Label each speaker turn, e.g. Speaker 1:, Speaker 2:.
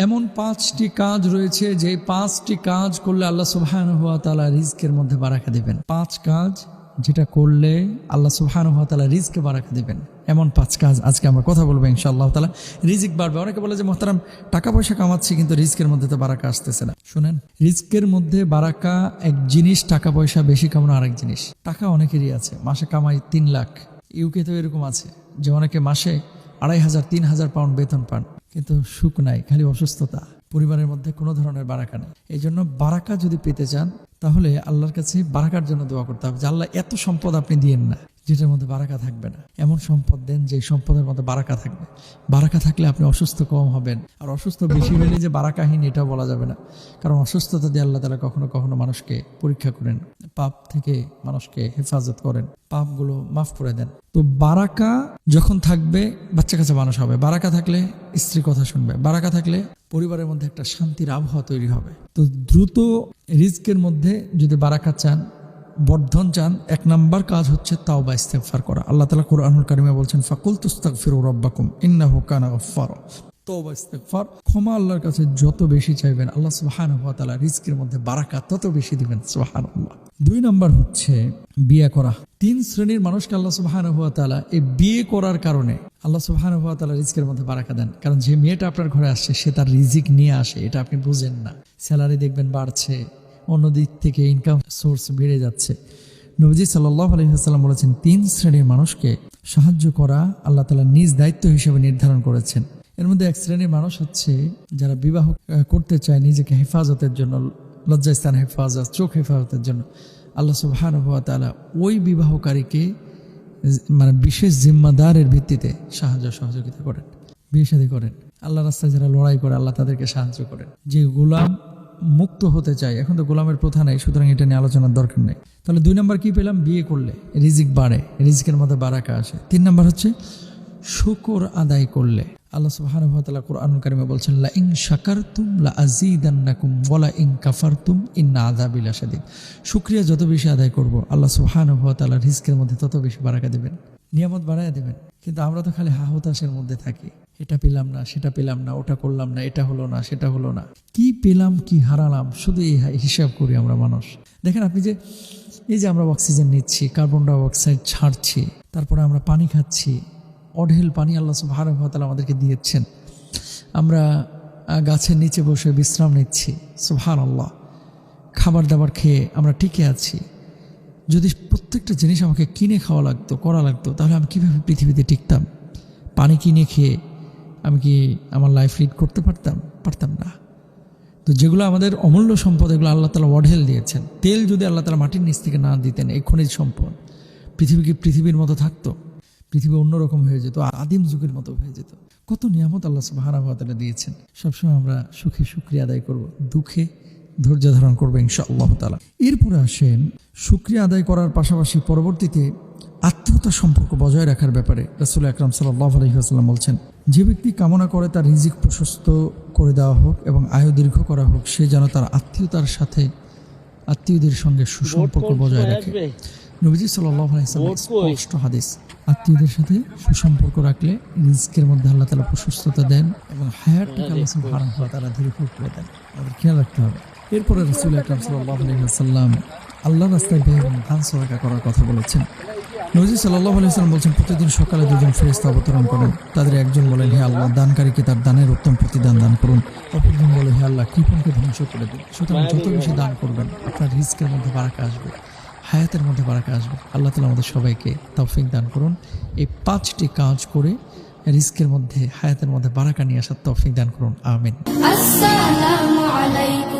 Speaker 1: এমন 5টি কাজ রয়েছে যে 5টি কাজ করলে আল্লাহ সুবহানাহু ওয়া তাআলা রিজকের মধ্যে বারাকা দিবেন। 5 কাজ যেটা করলে আল্লাহ সুবহানাহু ওয়া তাআলা রিজকে বারাকা দিবেন, এমন 5 কাজ আজকে আমরা কথা বলবো ইনশাআল্লাহ তাআলা। রিজিক বাড়বে। অনেকে বলে যে মুহতারাম টাকা পয়সা কামাচ্ছি কিন্তু রিজকের মধ্যে তো বারাকা আসতেছে না। শুনেন, রিজকের মধ্যে বারাকা এক জিনিস, টাকা পয়সা বেশি কামানো আরেক জিনিস। টাকা অনেকেরই আছে, মাসে কামাই 3 লাখ। ইউকে তো এরকম আছে যে অনেকে মাসে 2,500 3,000 পাউন্ড বেতন পান, কিন্তু সুখ নাই, খালি অসুস্থতা, পরিবারের মধ্যে কোনো ধরনের বারাকা নেই। এই জন্য বারাকা যদি পেতে চান তাহলে আল্লাহর কাছে বারাকার জন্য দোয়া করতে হবে যে আল্লাহ এত সম্পদ আপনি দিয়েন না যেটার মধ্যে বারাকা থাকবে না, এমন সম্পদ দেন যে সম্পদের মধ্যে বারাকা থাকবে। বারাকা থাকলে আপনি অসুস্থ কম হবেন, আর অসুস্থ বেশি হলে যে বারাকাহীন এটাও বলা যাবে না, কারণ অসুস্থতা দিয়ে আল্লাহ তাআলা কখনো কখনো মানুষকে পরীক্ষা করেন, পাপ থেকে মানুষকে হেফাজত করেন, পাপগুলো মাফ করে দেন। তো বারাকা যখন থাকবে বাচ্চা কাচ্চা মানুষ হবে, বারাকা থাকলে স্ত্রী কথা শুনবে, বারাকা থাকলে পরিবারের মধ্যে একটা শান্তির আবহাওয়া তৈরি হবে। তো দ্রুত রিজকের মধ্যে যদি বারাকা চান, বর্ধন চান, 1 নাম্বার কাজ হচ্ছে তাওবা ইস্তেগফার করা। আল্লাহ তাআলা কুরআনুল কারীমে বলছেন ফাকুল তুস্তাগফিরু রাব্বাকুম ইন্নাহু কানা গাফফারা। তাওবা ইস্তেগফার, ক্ষমা আল্লাহর কাছে যত বেশি চাইবেন আল্লাহ সুবহানাহু ওয়া তাআলা রিজকের মধ্যে বারাকা তত বেশি দিবেন। সুবহানাল্লাহ। 2 নাম্বার হচ্ছে বিয়ে করা। 3 শ্রেণীর মানুষকে আল্লাহ সুবহানাহু ওয়া তাআলা এই বিয়ে করার কারণে আল্লাহ সুবহানাহু ওয়া তাআলা রিজকের মধ্যে বারাকা দেন। কারণ যে মেয়েটা আপনার ঘরে আসছে সে তার রিজিক নিয়ে আসে, এটা আপনি বুঝেন না। স্যালারি দেখবেন বাড়ছে, অন্য দিক থেকে ইনকাম সোর্স বেড়ে যাচ্ছে। নবীজি সাল্লাল্লাহু আলাইহি ওয়াসাল্লাম বলেছেন 3 শ্রেণীর মানুষকে সাহায্য করা আল্লাহ তাআলা নিজ দায়িত্ব হিসেবে নির্ধারণ করেছেন। এর মধ্যে 1 শ্রেণীর মানুষ হচ্ছে যারা বিবাহ করতে চায় নিজেকে হেফাজতের জন্য, লজ্জাস্থান হেফাজত, চোখ হেফাজতের জন্য। আল্লাহ সুবহানাহু ওয়া তাআলা ওই বিবাহকারীকে মানে বিশেষ জিম্মাদারের ভিত্তিতে সাহায্য সহযোগিতা করেন, বিয়ে শাদী করেন। আল্লাহ রাস্তায় যারা লড়াই করে আল্লাহ তাদেরকে সাহায্য করেন। যে গোলাম মুক্ত হতে চায়, এখন তো গোলামের প্রথা নেই, সুতরাং এটা নিয়ে আলোচনার দরকার নেই। তাহলে 2 নাম্বার কি পেলাম? বিয়ে করলে রিজিক বাড়ে, রিজিকের মধ্যে বারাকা আসে। 3 নাম্বার হচ্ছে শুকর আদায় করলে। আল্লাহ সুবহানাহু ওয়া তাআলা কুরআনুল কারীমে বলছেন লা ইন শাকারতুম লা আযীদান্নাকুম ওয়া লা ইন কাফারতুম ইন্না আযাবি লাশাদীদ। শুকরিয়া যত বেশি আদায় করব আল্লাহ সুবহানাহু ওয়া তাআলা রিজকের মধ্যে তত বেশি বারাকা দিবেন, নিয়ামত বাড়ায় দিবেন। কিন্তু আমরা তো খালি হতাশার মধ্যে থাকি, এটা পেলাম না, সেটা পেলাম না, ওটা করলাম না, এটা হলো না, সেটা হলো না, কি পেলাম কি হারালাম, শুধু এই হিসাব করি আমরা মানুষ। দেখেন আপনি যে এই যে আমরা অক্সিজেন নিচ্ছি, কার্বন ডাই অক্সাইড ছাড়ছি, তারপরে আমরা পানি খাচ্ছি, অঢেল পানি আল্লাহ সুবহানাহু ওয়া তাআলা আমাদেরকে দিয়েছেন। আমরা গাছের নিচে বসে বিশ্রাম নিচ্ছি, সুবহানাল্লাহ। খাবার দাবার খেয়ে আমরা টিকে আছি। যদি প্রত্যেকটা জিনিস আমাকে কিনে খাওয়া লাগতো, করা লাগতো, তাহলে আমি কীভাবে পৃথিবীতে টিকতাম? পানি কিনে খেয়ে আমি কি আমার লাইফ লিড করতে পারতাম না। তো যেগুলো আমাদের অমূল্য সম্পদ, এগুলো আল্লাহ তাআলা অঢেল দিয়েছেন। তেল যদি আল্লাহ তাআলা মাটির নিচ থেকে না দিতেন, এই খনিজ সম্পদ, পৃথিবী কি পৃথিবীর মতো থাকতো? পৃথিবী অন্যরকম হয়ে যেত, আদিম যুগের মতো হয়ে যেত। কত নিয়ামত আল্লাহ সুবহানাহু ওয়া তাআলা দিয়েছেন। সবসময় আমরা সুখে শুকরিয়া আদায় করব, দুঃখে ধৈর্য ধারণ করবো ইনশাআল্লাহ তাআলা। এরপরে আসেন শুকরিয়া আদায় করার পাশাপাশি পরবর্তীতে আত্মীয়তার সম্পর্ক বজায় রাখার ব্যাপারে রাসূল আকরাম সাল্লাল্লাহু আলাইহি ওয়াসাল্লাম বলছেন, যে ব্যক্তি কামনা করে তার রিজিক প্রশস্ত করে দেওয়া হোক এবং আয়ু দীর্ঘ করা হোক, সে যেন তার আত্মীয়দের সঙ্গে সুসম্পর্ক বজায় রাখে। নবীজি সাল্লাল্লাহু আলাইহি ওয়াসাল্লাম স্পষ্ট হাদিস, আত্মীয়দের সাথে সুসম্পর্ক রাখলে রিজকের মধ্যে আল্লাহ তাআলা প্রশস্ততা দেন এবং হায়াতটাকে আল্লাহ সুবহানাহু ওয়া তাআলা দীর্ঘ করে দেন। আমাদের খেয়াল রাখতে হবে। এরপরে রাসূল আকরাম সাল্লাল্লাহু আলাইহি ওয়াসাল্লাম আল্লাহর রাস্তায় ব্যয় এবং দান সদকা করার কথা বলেছেন। নবী সাল্লাল্লাহু আলাইহি ওয়াসাল্লাম বলেছেন, প্রতিদিন সকালে 2 জন ফেরেশতা অবতরণ করেন। তাদের একজন বলেন, হে আল্লাহ, দানকারীকে তার দানের উত্তম প্রতিদান দান করুন। অপরজন বলে, হে আল্লাহ, কৃপণকে ধ্বংস করে দিন। সুতরাং যত বেশি দান করবেন আপনার রিজকের মধ্যে বারাকা আসবে, হায়াতের মধ্যে বারাকা আসবে। আল্লাহ তাআলা আমাদের সবাইকে তৌফিক দান করুন এই 5টি কাজ করে রিজকের মধ্যে, হায়াতের মধ্যে বারাকা নিয়ে আসার তৌফিক দান করুন। আমিন। আসসালামু আলাইকুম।